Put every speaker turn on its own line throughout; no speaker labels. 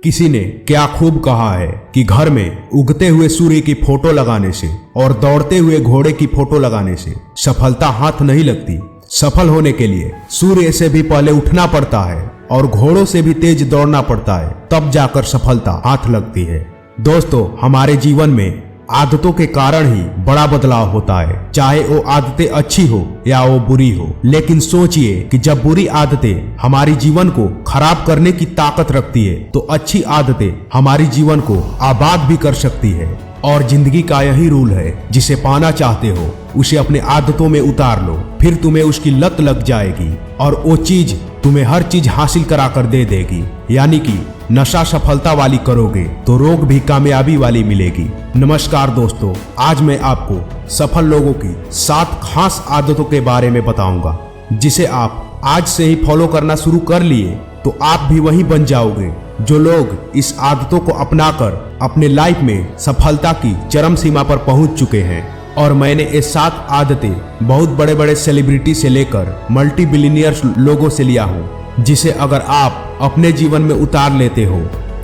किसी ने क्या खूब कहा है कि घर में उगते हुए सूर्य की फोटो लगाने से और दौड़ते हुए घोड़े की फोटो लगाने से सफलता हाथ नहीं लगती। सफल होने के लिए सूर्य से भी पहले उठना पड़ता है और घोड़ों से भी तेज दौड़ना पड़ता है, तब जाकर सफलता हाथ लगती है। दोस्तों, हमारे जीवन में आदतों के कारण ही बड़ा बदलाव होता है, चाहे वो आदतें अच्छी हो या वो बुरी हो। लेकिन सोचिए कि जब बुरी आदतें हमारी जीवन को खराब करने की ताकत रखती है, तो अच्छी आदतें हमारी जीवन को आबाद भी कर सकती है। और जिंदगी का यही रूल है, जिसे पाना चाहते हो उसे अपने आदतों में उतार लो, फिर तुम्हें उसकी लत लग जाएगी और वो चीज तुम्हें हर चीज हासिल करा कर दे देगी। यानी कि नशा सफलता वाली करोगे तो रोग भी कामयाबी वाली मिलेगी। नमस्कार दोस्तों, आज मैं आपको सफल लोगों की 7 खास आदतों के बारे में बताऊंगा, जिसे आप आज से ही फॉलो करना शुरू कर लिए तो आप भी वही बन जाओगे जो लोग इस आदतों को अपनाकर अपने लाइफ में सफलता की चरम सीमा पर पहुंच चुके हैं। और मैंने ये 7 आदतें बहुत बड़े बड़े सेलिब्रिटी से लेकर मल्टी बिलियनियर्स लोगों से लिया हूं, जिसे अगर आप अपने जीवन में उतार लेते हो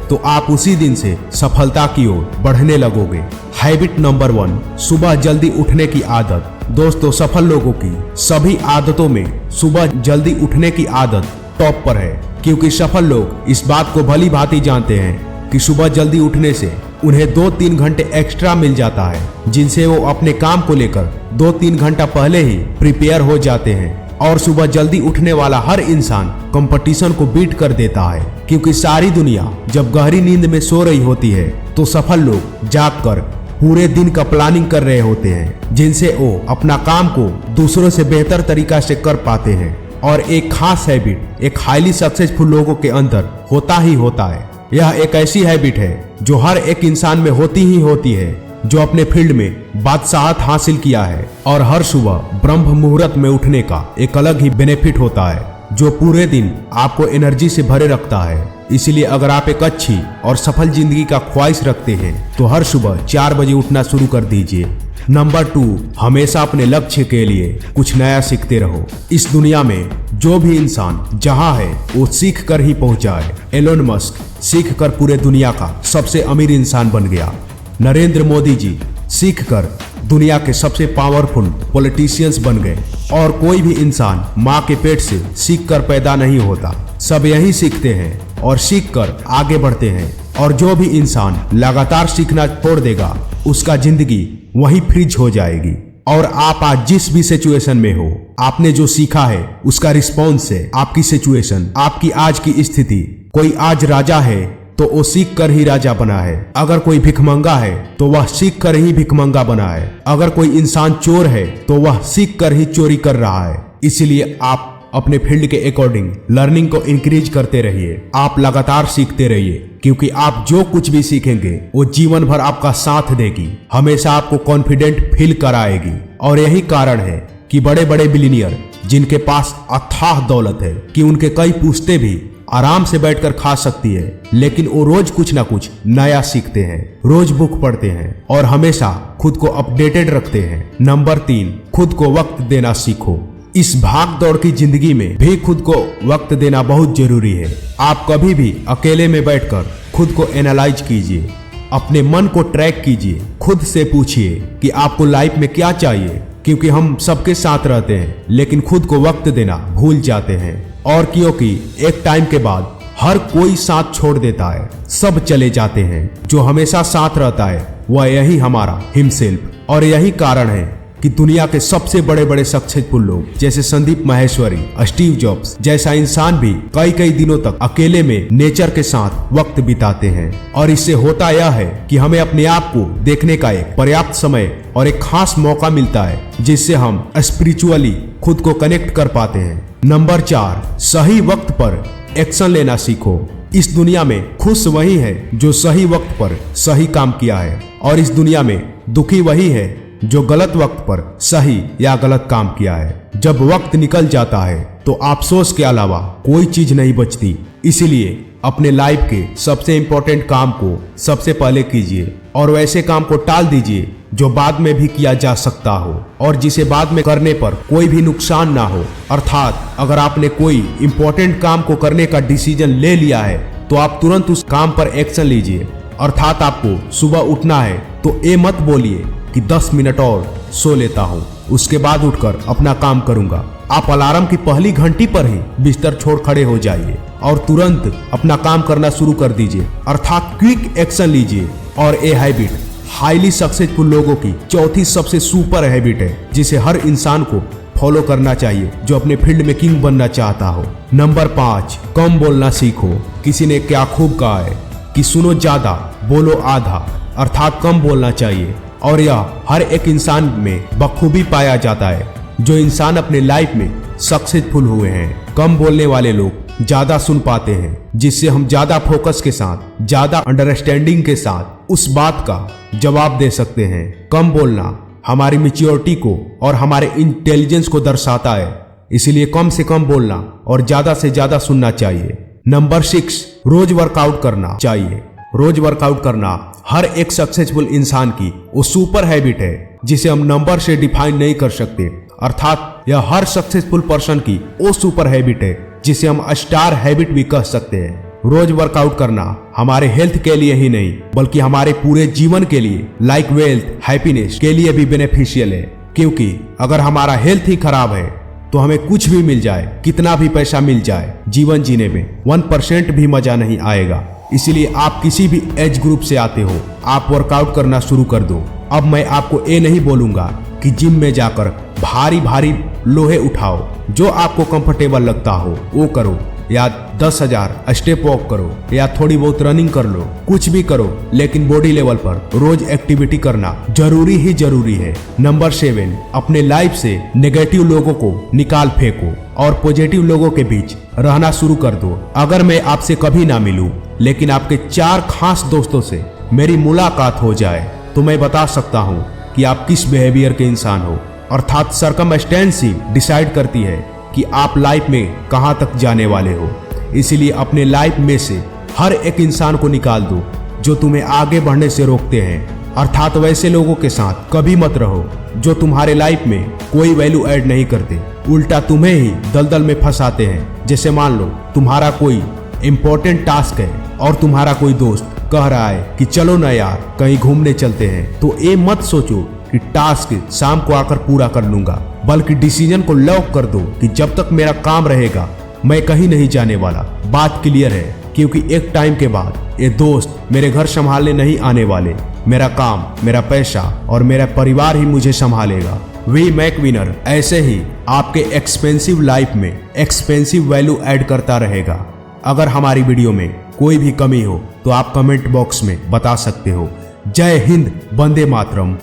तो आप उसी दिन से सफलता की ओर बढ़ने लगोगे। हैबिट नंबर 1, सुबह जल्दी उठने की आदत। दोस्तों, सफल लोगों की सभी आदतों में सुबह जल्दी उठने की आदत टॉप पर है, क्योंकि सफल लोग इस बात को भली भांति जानते हैं कि सुबह जल्दी उठने से उन्हें 2-3 घंटे एक्स्ट्रा मिल जाता है, जिनसे वो अपने काम को लेकर 2-3 घंटा पहले ही प्रिपेयर हो जाते हैं। और सुबह जल्दी उठने वाला हर इंसान कंपटीशन को बीट कर देता है, क्योंकि सारी दुनिया जब गहरी नींद में सो रही होती है तो सफल लोग जागकर पूरे दिन का प्लानिंग कर रहे होते हैं, जिनसे वो अपना काम को दूसरों से बेहतर तरीका से कर पाते हैं। और एक खास हैबिट एक हाईली सक्सेसफुल लोगों के अंदर होता ही होता है। यह एक ऐसी हैबिट है जो हर एक इंसान में होती ही होती है, जो अपने फील्ड में बादशाहत हासिल किया है। और हर सुबह ब्रह्म मुहूर्त में उठने का एक अलग ही बेनिफिट होता है, जो पूरे दिन आपको एनर्जी से भरे रखता है। इसलिए अगर आप एक अच्छी और सफल जिंदगी का ख्वाहिश रखते हैं तो हर सुबह 4 बजे उठना शुरू कर दीजिए। नंबर 2, हमेशा अपने लक्ष्य के लिए कुछ नया सीखते रहो। इस दुनिया में जो भी इंसान जहां है वो सीख कर ही पहुंचा है। एलोन मस्क सीख कर पूरे दुनिया का सबसे अमीर इंसान बन गया। नरेंद्र मोदी जी सीख कर दुनिया के सबसे पावरफुल पॉलिटिशियंस बन गए। और कोई भी इंसान माँ के पेट से सीख कर पैदा नहीं होता, सब यही सीखते हैं और सीख कर आगे बढ़ते हैं। और जो भी इंसान लगातार सीखना छोड़ देगा, उसका जिंदगी वही फ्रीज हो जाएगी। और आप आज जिस भी सिचुएशन में हो, आपने जो सीखा है उसका रिस्पॉन्स है आपकी सिचुएशन, आपकी आज की स्थिति। कोई आज राजा है तो वो सीख कर ही राजा बना है। अगर कोई भिखमंगा है तो वह सीख कर ही भिखमंगा बना है। अगर कोई इंसान चोर है तो वह सीख कर ही चोरी कर रहा है। इसलिए आप अपने फील्ड के अकॉर्डिंग लर्निंग को इंक्रीज करते रहिए। आप लगातार सीखते रहिए, क्योंकि आप जो कुछ भी सीखेंगे वो जीवन भर आपका साथ देगी, हमेशा आपको कॉन्फिडेंट फील कराएगी। और यही कारण है कि बड़े बड़े बिलियनियर जिनके पास अथाह दौलत है कि उनके कई पुश्तें भी आराम से बैठकर खा सकती है, लेकिन वो रोज कुछ ना कुछ नया सीखते हैं, रोज बुक पढ़ते हैं और हमेशा खुद को अपडेटेड रखते हैं। नंबर 3, खुद को वक्त देना सीखो। इस भाग दौड़ की जिंदगी में भी खुद को वक्त देना बहुत जरूरी है। आप कभी भी अकेले में बैठकर खुद को एनालाइज कीजिए, अपने मन को ट्रैक कीजिए, खुद से पूछिए कि आपको लाइफ में क्या चाहिए, क्योंकि हम सबके साथ रहते हैं लेकिन खुद को वक्त देना भूल जाते हैं। और क्योंकि एक टाइम के बाद हर कोई साथ छोड़ देता है, सब चले जाते हैं, जो हमेशा साथ रहता है वह यही हमारा हिमसेल्फ। और यही कारण है कि दुनिया के सबसे बड़े बड़े सक्सेसफुल लोग जैसे संदीप माहेश्वरी, स्टीव जॉब्स जैसा इंसान भी कई दिनों तक अकेले में नेचर के साथ वक्त बिताते हैं। और इससे होता यह है कि हमें अपने आप को देखने का एक पर्याप्त समय और एक खास मौका मिलता है, जिससे हम स्पिरिचुअली खुद को कनेक्ट कर पाते हैं। नंबर 4, सही वक्त पर एक्शन लेना सीखो। इस दुनिया में खुश वही है जो सही वक्त पर सही काम किया है, और इस दुनिया में दुखी वही है जो गलत वक्त पर सही या गलत काम किया है। जब वक्त निकल जाता है तो अफसोस के अलावा कोई चीज नहीं बचती। इसीलिए अपने लाइफ के सबसे इंपॉर्टेंट काम को सबसे पहले कीजिए और वैसे काम को टाल दीजिए जो बाद में भी किया जा सकता हो और जिसे बाद में करने पर कोई भी नुकसान ना हो। अर्थात अगर आपने कोई इंपॉर्टेंट काम को करने का डिसीजन ले लिया है तो तो आप तुरंत उस काम पर एक्शन लीजिए। अर्थात आपको सुबह उठना है तो ये मत बोलिए कि 10 मिनट और सो लेता हूँ, उसके बाद उठकर अपना काम करूंगा। आप अलार्म की पहली घंटी पर ही बिस्तर छोड़ खड़े हो जाइए और तुरंत अपना काम करना शुरू कर दीजिए, अर्थात क्विक एक्शन लीजिए। और ये हैबिट हाईली सक्सेसफुल लोगों की चौथी सबसे सुपर हैबिट है, जिसे हर इंसान को फॉलो करना चाहिए जो अपने फील्ड में किंग बनना चाहता हो। नंबर 5, कम बोलना सीखो। किसी ने क्या खूब कहा है कि सुनो ज्यादा, बोलो आधा, अर्थात कम बोलना चाहिए। और यह हर एक इंसान में बखूबी पाया जाता है। जो इंसान अपने लाइफ में सक्सेसफुल हुए हैं, कम बोलने वाले लोग ज्यादा सुन पाते हैं, जिससे हम ज्यादा फोकस के साथ, ज्यादा अंडरस्टैंडिंग के साथ उस बात का जवाब दे सकते हैं। कम बोलना हमारी मैच्योरिटी को और हमारे इंटेलिजेंस को दर्शाता है, इसलिए कम से कम बोलना और ज्यादा से ज्यादा सुनना चाहिए। नंबर 6, रोज वर्कआउट करना चाहिए। रोज वर्कआउट करना हर एक सक्सेसफुल इंसान की वो सुपर हैबिट है जिसे हम नंबर से डिफाइन नहीं कर सकते, अर्थात यह हर सक्सेसफुल पर्सन की वो सुपर हैबिट है जिसे हम स्टार हैबिट भी कह सकते हैं। रोज वर्कआउट करना हमारे हेल्थ के लिए ही नहीं बल्कि हमारे पूरे जीवन के लिए, लाइक वेल्थ, हैप्पीनेस के लिए भी बेनिफिशियल है। क्योंकि अगर हमारा हेल्थ ही खराब है तो हमें कुछ भी मिल जाए, कितना भी पैसा मिल जाए, जीवन जीने में 1% भी मजा नहीं आएगा। इसलिए आप किसी भी एज ग्रुप से आते हो, आप वर्कआउट करना शुरू कर दो। अब मैं आपको ये नहीं बोलूंगा कि जिम में जाकर भारी भारी लोहे उठाओ, जो आपको कंफर्टेबल लगता हो वो करो, या 10,000 स्टेप वॉक करो, या थोड़ी बहुत रनिंग कर लो, कुछ भी करो, लेकिन बॉडी लेवल पर रोज एक्टिविटी करना जरूरी ही जरूरी है। नंबर 7, अपने लाइफ से नेगेटिव लोगों को निकाल फेंको और पॉजिटिव लोगों के बीच रहना शुरू कर दो। अगर मैं आपसे कभी ना मिलूं लेकिन आपके 4 खास दोस्तों से मेरी मुलाकात हो जाए तो मैं बता सकता हूँ कि आप किस बिहेवियर के इंसान हो। अर्थात सर्कमस्टेंस ही डिसाइड करती है कि आप लाइफ में कहां तक जाने वाले हो। इसीलिए अपने लाइफ में से हर एक इंसान को निकाल दो जो तुम्हें आगे बढ़ने से रोकते हैं। अर्थात वैसे लोगों के साथ कभी मत रहो जो तुम्हारे लाइफ में कोई वैल्यू ऐड नहीं करते, उल्टा तुम्हें ही दलदल में फंसाते हैं। जैसे मान लो तुम्हारा कोई इंपॉर्टेंट टास्क है और तुम्हारा कोई दोस्त कह रहा है कि चलो ना यार कहीं घूमने चलते हैं, तो ये मत सोचो कि टास्क शाम को आकर पूरा कर लूंगा, बल्कि डिसीजन को लॉक कर दो कि जब तक मेरा काम रहेगा मैं कहीं नहीं जाने वाला। बात क्लियर है, क्योंकि एक टाइम के बाद ये दोस्त मेरे घर संभालने नहीं आने वाले। मेरा काम, मेरा पैसा और मेरा परिवार ही मुझे संभालेगा। वी मेक विनर ऐसे ही आपके एक्सपेंसिव लाइफ में एक्सपेंसिव वैल्यू ऐड करता रहेगा। अगर हमारी वीडियो में कोई भी कमी हो तो आप कमेंट बॉक्स में बता सकते हो। जय हिंद, वंदे मातरम।